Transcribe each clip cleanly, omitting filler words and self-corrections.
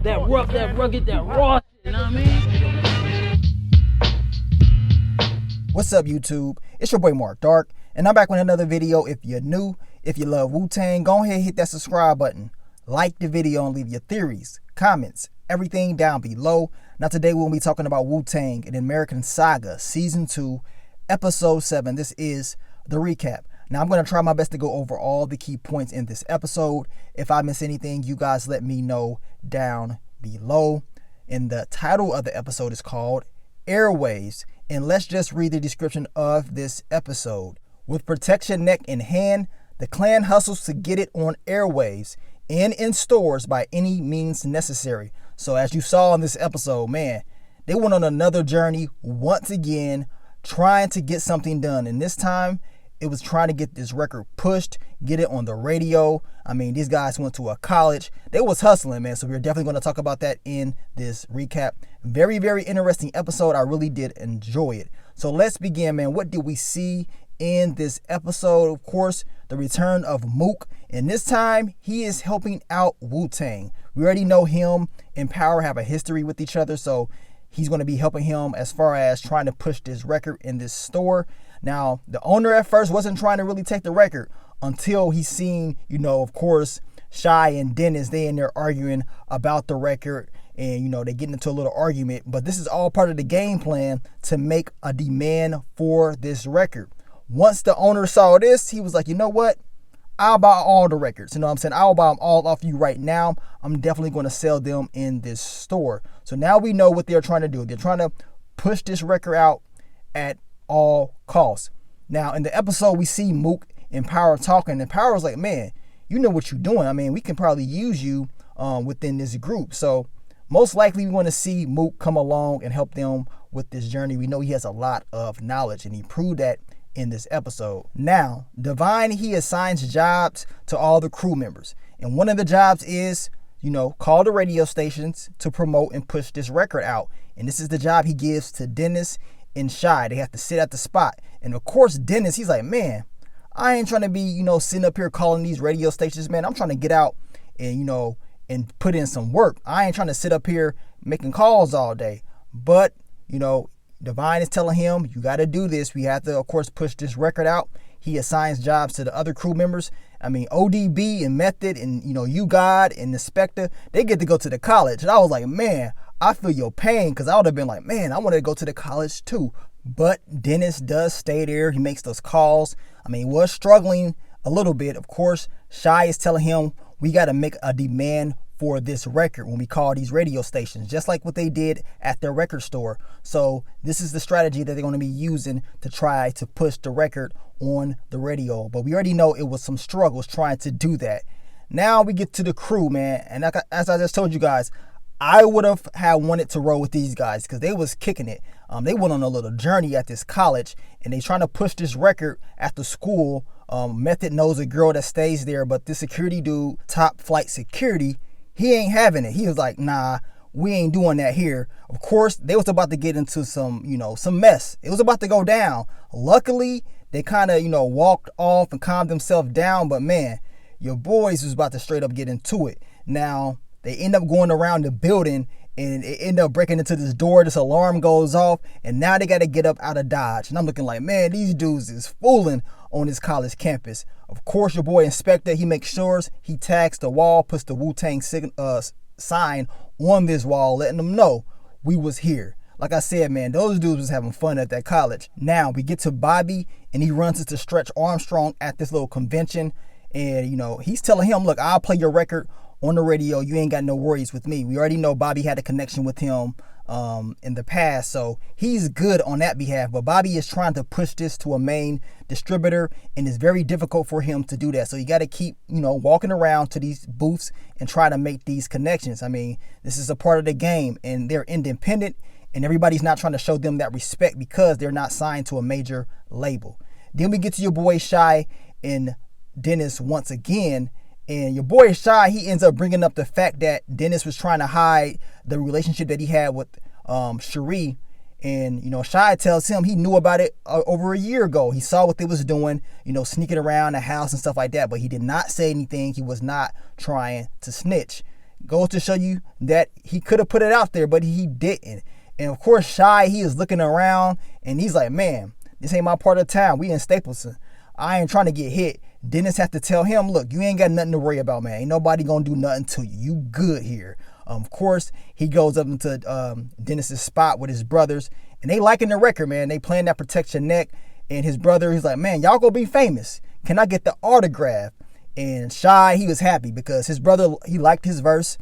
that rough, that rugged, that raw shit, you know what I mean? What's up, YouTube? It's your boy Mark Dark, and I'm back with another video. If you're new, if you love Wu-Tang, go ahead and hit that subscribe button. Like the video and leave your theories, comments, everything down below. Now today we'll be talking about Wu-Tang and American Saga Season 2, Episode 7. This is the recap. Now I'm going to try my best to go over all the key points in this episode. If I miss anything, you guys let me know down below. And the title of the episode is called Airwaves. And let's just read the description of this episode. With protection neck in hand, the clan hustles to get it on airwaves and in stores by any means necessary. So as you saw in this episode, man, they went on another journey once again, trying to get something done. And this time, it was trying to get this record pushed, get it on the radio. I mean, these guys went to a college. They was hustling, man. So we're definitely going to talk about that in this recap. Very, very interesting episode. I really did enjoy it. So let's begin, man. What did we see in this episode? Of course, the return of Mook. And this time, he is helping out Wu-Tang. We already know him and Power have a history with each other. So he's going to be helping him as far as trying to push this record in this store. Now, the owner at first wasn't trying to really take the record until he seen, of course, Shy and Dennis, they in there arguing about the record, and, they getting into a little argument. But this is all part of the game plan to make a demand for this record. Once the owner saw this, he was like, you know what? I'll buy all the records. You know what I'm saying? I'll buy them all off you right now. I'm definitely going to sell them in this store. So now we know what they're trying to do. They're trying to push this record out at all costs. Now in the episode, we see Mook and Power talking, and Power's like, man, you know what you're doing. I mean, we can probably use you within this group. So most likely we want to see Mook come along and help them with this journey. We know he has a lot of knowledge, and he proved that in this episode. Now, Divine, he assigns jobs to all the crew members. And one of the jobs is, call the radio stations to promote and push this record out. And this is the job he gives to Dennis and Shy. They have to sit at the spot. And of course, Dennis, he's like, man, I ain't trying to be, sitting up here calling these radio stations, man. I'm trying to get out and, and put in some work. I ain't trying to sit up here making calls all day. But, Divine is telling him, you got to do this. We have to, of course, push this record out. He assigns jobs to the other crew members. I mean, ODB and Method and, You God and the Spectre, they get to go to the college. And I was like, man, I feel your pain, because I would have been like, man, I want to go to the college too. But Dennis does stay there. He makes those calls. I mean, he was struggling a little bit. Of course, Shy is telling him, we got to make a demand for this record when we call these radio stations, just like what they did at their record store. So this is the strategy that they're going to be using to try to push the record on the radio. But we already know it was some struggles trying to do that. Now we get to the crew, man. And as I just told you guys, I would have wanted to roll with these guys because they was kicking it. They went on a little journey at this college, and they trying to push this record after school. Method knows a girl that stays there, but this security dude, top flight security, he ain't having it. He was like, nah, we ain't doing that here. Of course, they was about to get into some mess. It was about to go down. Luckily, they kind of, walked off and calmed themselves down. But man, your boys was about to straight up get into it. Now, they end up going around the building, and it end up breaking into this door. This alarm goes off, and now they got to get up out of Dodge. And I'm looking like, man, these dudes is fooling on this college campus. Of course, your boy Inspector, he makes sure he tags the wall, puts the Wu-Tang sign on this wall, letting them know we was here. Like I said, man, those dudes was having fun at that college. Now we get to Bobby, and he runs into Stretch Armstrong at this little convention. And, he's telling him, look, I'll play your record on the radio. You ain't got no worries with me. We already know Bobby had a connection with him in the past, so he's good on that behalf. But Bobby is trying to push this to a main distributor, and it's very difficult for him to do that. So you got to keep, walking around to these booths and try to make these connections. I mean, this is a part of the game, and they're independent, and everybody's not trying to show them that respect because they're not signed to a major label. Then we get to your boy Shy and Dennis once again. And your boy Shy, he ends up bringing up the fact that Dennis was trying to hide the relationship that he had with Sheree. And, Shy tells him he knew about it over a year ago. He saw what they was doing, sneaking around the house and stuff like that. But he did not say anything. He was not trying to snitch. Goes to show you that he could have put it out there, but he didn't. And of course, Shy, he is looking around and he's like, man, this ain't my part of town. We in Stapleton. I ain't trying to get hit. Dennis had to tell him, look, you ain't got nothing to worry about, man. Ain't nobody gonna do nothing to you. You good here. Of course, he goes up into Dennis's spot with his brothers, and they liking the record, man. They playing that Protect Your Neck, and his brother, he's like, man, y'all gonna be famous. Can I get the autograph? And Shy, he was happy because his brother, he liked his verse,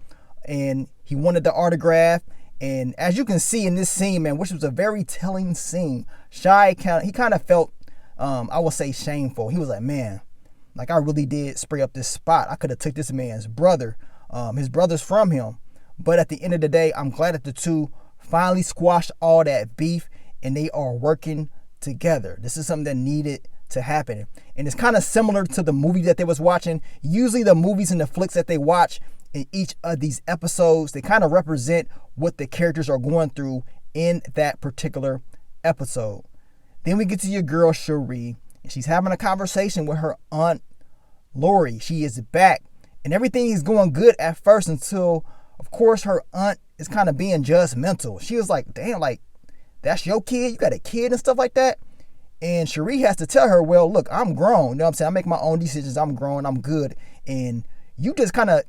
and he wanted the autograph. And as you can see in this scene, man, which was a very telling scene, Shy, he kind of felt, I would say, shameful. He was like, man, like I really did spray up this spot. I could have took this man's brother. His brother's from him. But at the end of the day, I'm glad that the two finally squashed all that beef and they are working together. This is something that needed to happen. And it's kind of similar to the movie that they was watching. Usually the movies and the flicks that they watch in each of these episodes, they kind of represent what the characters are going through in that particular episode. Then we get to your girl, Sheree, and she's having a conversation with her aunt, Lori. She is back, and everything is going good at first until, of course, her aunt is kind of being judgmental. She was like, damn, like, that's your kid? You got a kid and stuff like that? And Sheree has to tell her, well, look, I'm grown. You know what I'm saying? I make my own decisions. I'm grown. I'm good. And you just kind of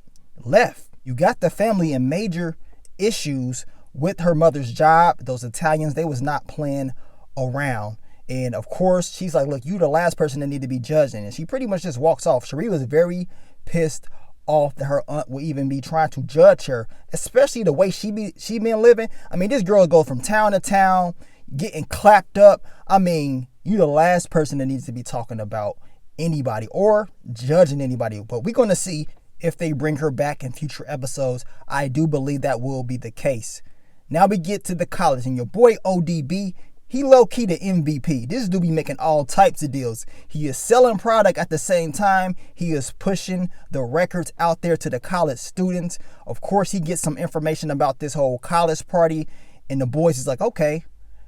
left. You got the family in major issues with her mother's job. Those Italians, they was not playing around. And of course, she's like, look, you the last person that need to be judging. And she pretty much just walks off. Sheree was very pissed off that her aunt would even be trying to judge her, especially the way she been living. I mean, this girl goes from town to town, getting clapped up. I mean, you the last person that needs to be talking about anybody or judging anybody. But we're going to see if they bring her back in future episodes. I do believe that will be the case. Now we get to the college, and your boy ODB, he low-key the MVP. This dude be making all types of deals. He is selling product at the same time. He is pushing the records out there to the college students. Of course, he gets some information about this whole college party, and the boys is like, okay,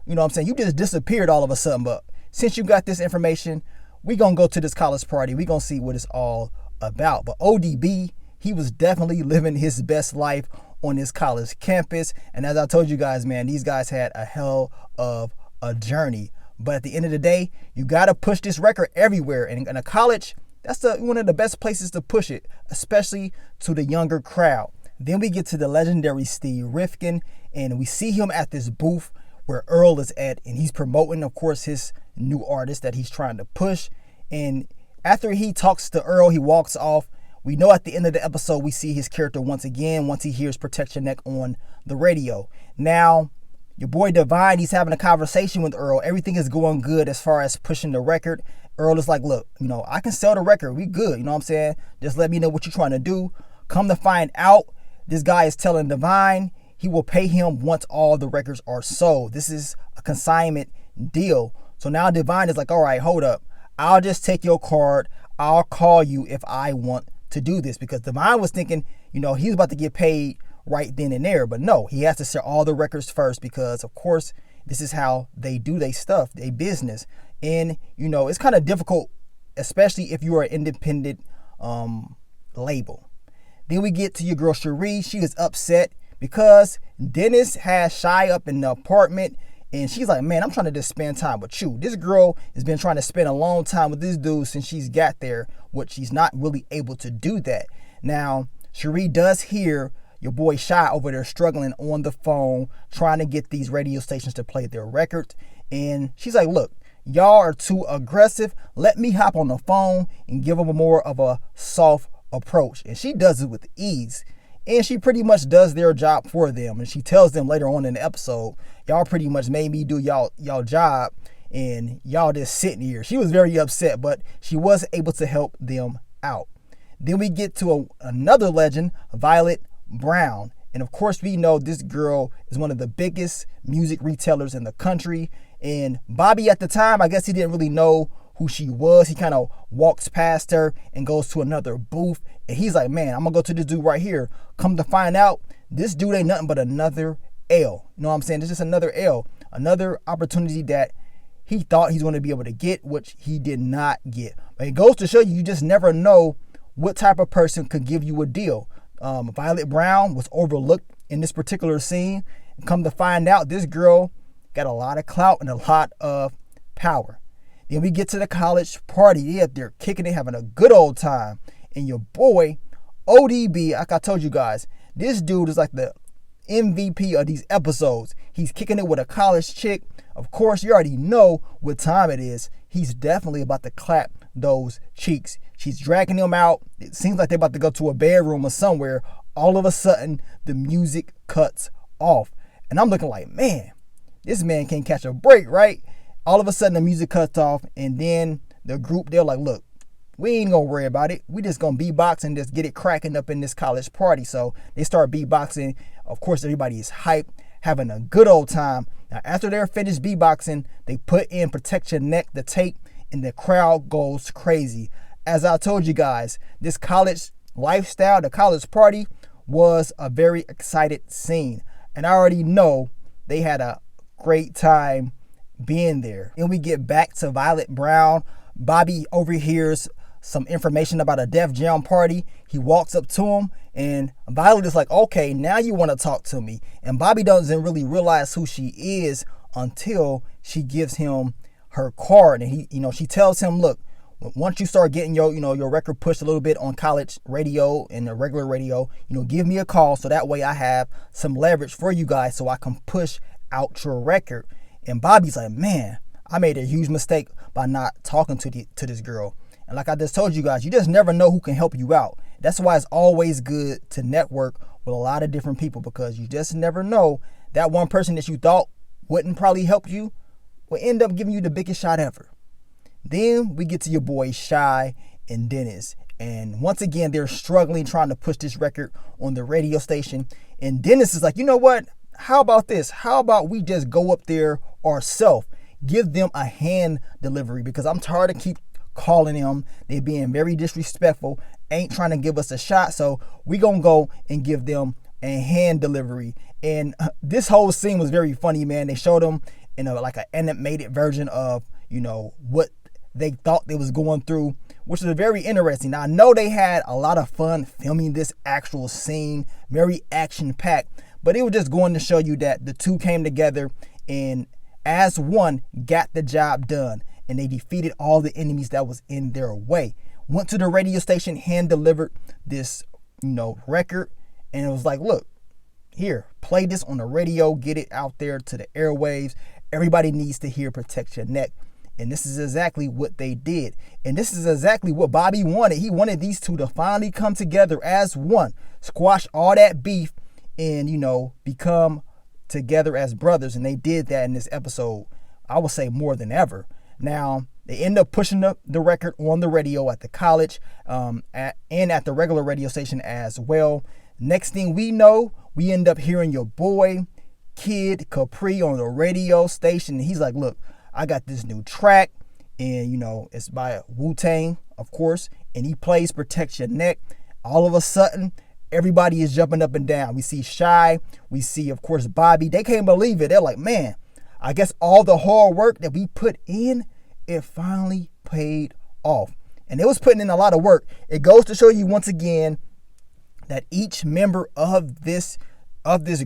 you know what I'm saying? You just disappeared all of a sudden, but since you got this information, we gonna go to this college party. We gonna see what it's all about. But ODB, he was definitely living his best life on this college campus. And as I told you guys, man, these guys had a hell of a journey. But at the end of the day, you got to push this record everywhere. And in a college, that's one of the best places to push it, especially to the younger crowd. Then we get to the legendary Steve Rivkin, and we see him at this booth where Earl is at, and he's promoting, of course, his new artist that he's trying to push. And after he talks to Earl, he walks off. We know at the end of the episode, we see his character once again, once he hears Protect Your Neck on the radio. Now, your boy Divine, he's having a conversation with Earl. Everything is going good as far as pushing the record. Earl is like, look, you know, I can sell the record. We good. You know what I'm saying? Just let me know what you're trying to do. Come to find out, this guy is telling Divine he will pay him once all the records are sold. This is a consignment deal. So now Divine is like, all right, hold up. I'll just take your card. I'll call you if I want to do this. Because Divine was thinking, you know, he's about to get paid right then and there. But no, he has to sell all the records first because, of course, this is how they do their stuff, their business. And, you know, it's kind of difficult, especially if you are an independent label. Then we get to your girl Sheree. She is upset because Dennis has Shy up in the apartment. And she's like, man, I'm trying to just spend time with you. This girl has been trying to spend a long time with this dude since she's got there, but she's not really able to do that. Now, Sheree does hear your boy Shy over there struggling on the phone, trying to get these radio stations to play their records. And she's like, look, y'all are too aggressive. Let me hop on the phone and give them more of a soft approach. And she does it with ease. And she pretty much does their job for them. And she tells them later on in the episode, y'all pretty much made me do y'all job and y'all just sitting here. She was very upset, but she was able to help them out. Then we get to another legend, Violet Brown. And of course, we know this girl is one of the biggest music retailers in the country. And Bobby at the time, I guess he didn't really know who she was. He kind of walks past her and goes to another booth. And he's like, man, I'm going to go to this dude right here. Come to find out, this dude ain't nothing but another L. You know what I'm saying? It's just another L. Another opportunity that he thought he's going to be able to get, which he did not get. But it goes to show you, you just never know what type of person could give you a deal. Violet Brown was overlooked in this particular scene. And come to find out, this girl got a lot of clout and a lot of power. Then we get to the college party. Yeah, they're kicking it, having a good old time. And your boy, ODB, like I told you guys, this dude is like the MVP of these episodes. He's kicking it with a college chick. Of course, you already know what time it is. He's definitely about to clap those cheeks. She's dragging him out. It seems like they're about to go to a bedroom or somewhere. All of a sudden, the music cuts off. And I'm looking like, man, this man can't catch a break, right? All of a sudden, the music cuts off. And then the group, they're like, look, we ain't gonna worry about it. We just gonna beatbox and just get it cracking up in this college party. So they start beatboxing. Of course, everybody is hyped, having a good old time. Now, after they're finished beatboxing, they put in Protect Your Neck, the tape, and the crowd goes crazy. As I told you guys, this college lifestyle, the college party, was a very excited scene. And I already know they had a great time being there. And we get back to Violet Brown. Bobby overhears some information about a Def Jam party. He walks up to him, and Violet is like, okay, now you want to talk to me. And Bobby doesn't really realize who she is until she gives him her card. And she tells him, look, once you start getting your record pushed a little bit on college radio and the regular radio, give me a call so that way I have some leverage for you guys so I can push out your record. And Bobby's like, man, I made a huge mistake by not talking to this girl. And like I just told you guys, you just never know who can help you out. That's why it's always good to network with a lot of different people, because you just never know that one person that you thought wouldn't probably help you will end up giving you the biggest shot ever. Then we get to your boys Shy and Dennis. And once again, they're struggling trying to push this record on the radio station. And Dennis is like, you know what? How about this? How about we just go up there ourselves? Give them a hand delivery, because I'm tired of keep calling them. They're being very disrespectful, ain't trying to give us a shot. So we gonna go and give them a hand delivery. And this whole scene was very funny, man. They showed them in like an animated version of what they thought they was going through, which was very interesting. Now, I know they had a lot of fun filming this actual scene, very action packed, but it was just going to show you that the two came together and as one got the job done, and they defeated all the enemies that was in their way. Went to the radio station, hand delivered this record, and it was like, look, here, play this on the radio, get it out there to the airwaves. Everybody needs to hear Protect Your Neck. And this is exactly what they did. And this is exactly what Bobby wanted. He wanted these two to finally come together as one, squash all that beef, and become together as brothers. And they did that in this episode, I would say more than ever. Now, they end up pushing up the record on the radio at the college and at the regular radio station as well. Next thing we know, we end up hearing your boy Kid Capri on the radio station. And he's like, look, I got this new track, and it's by Wu-Tang, of course, and he plays Protect Your Neck. All of a sudden, everybody is jumping up and down. We see Shy, we see, of course, Bobby. They can't believe it. They're like, man, I guess all the hard work that we put in, it finally paid off. And it was putting in a lot of work. It goes to show you once again that each member of this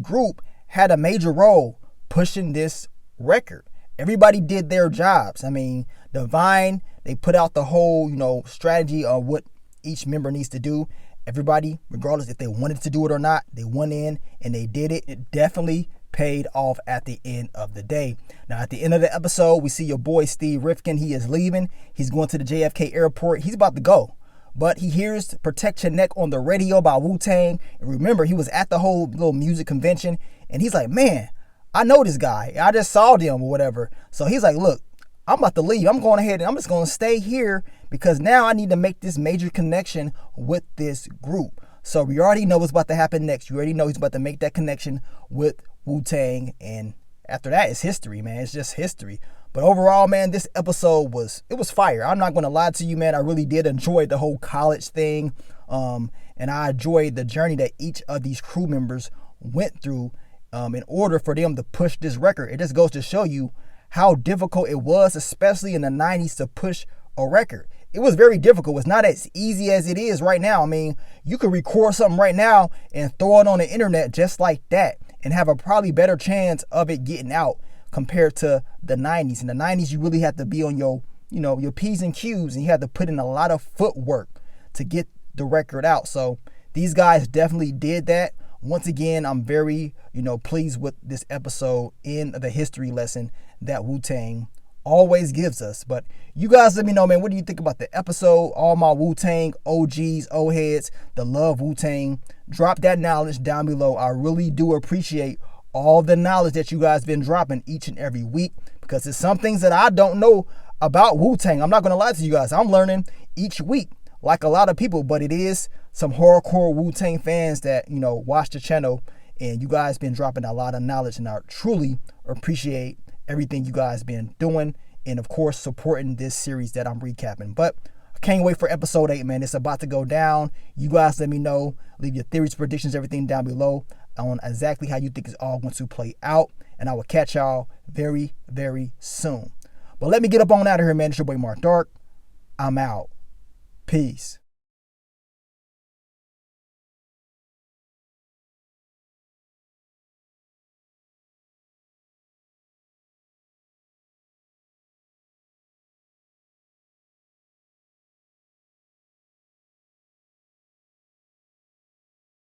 group had a major role pushing this record. Everybody did their jobs. I mean, Divine, they put out the whole, strategy of what each member needs to do. Everybody, regardless if they wanted to do it or not, they went in and they did it. It definitely paid off at the end of the day. Now, at the end of the episode, we see your boy Steve Rivkin. He is leaving. He's going to the JFK airport. He's about to go. But he hears Protect Your Neck on the radio by Wu-Tang. And remember, he was at the whole little music convention. And he's like, man, I know this guy. I just saw them or whatever. So he's like, look, I'm about to leave. I'm going ahead and I'm just going to stay here because now I need to make this major connection with this group. So we already know what's about to happen next. You already know he's about to make that connection with Wu-Tang. And after that, it's history, man. It's just history. But overall, man, this episode was fire. I'm not going to lie to you, man. I really did enjoy the whole college thing. And I enjoyed the journey that each of these crew members went through in order for them to push this record. It just goes to show you how difficult it was, especially in the 90s, to push a record. it was very difficult. It's not as easy as it is right now. I mean, you could record something right now and throw it on the internet just like that and have a probably better chance of it getting out compared to the 90s. In the 90s, you really had to be on your, your P's and Q's, and you had to put in a lot of footwork to get the record out. So these guys definitely did that. Once again, I'm very, pleased with this episode in the history lesson that Wu-Tang always gives us. But you guys let me know, man, what do you think about the episode? All my Wu-Tang OGs, old heads that love Wu-Tang, drop that knowledge down below. I really do appreciate all the knowledge that you guys been dropping each and every week, because there's some things that I don't know about Wu-Tang. I'm not going to lie to you guys. I'm learning each week like a lot of people, but it is some hardcore Wu-Tang fans that, watch the channel, and you guys been dropping a lot of knowledge, and I truly appreciate everything you guys been doing, and of course supporting this series that I'm recapping. But I can't wait for episode 8, man. It's about to go down. You guys let me know, leave your theories, predictions, everything down below on exactly how you think it's all going to play out, and I will catch y'all very, very soon. But let me get up on out of here, man. It's your boy Mark Dark. I'm out. Peace.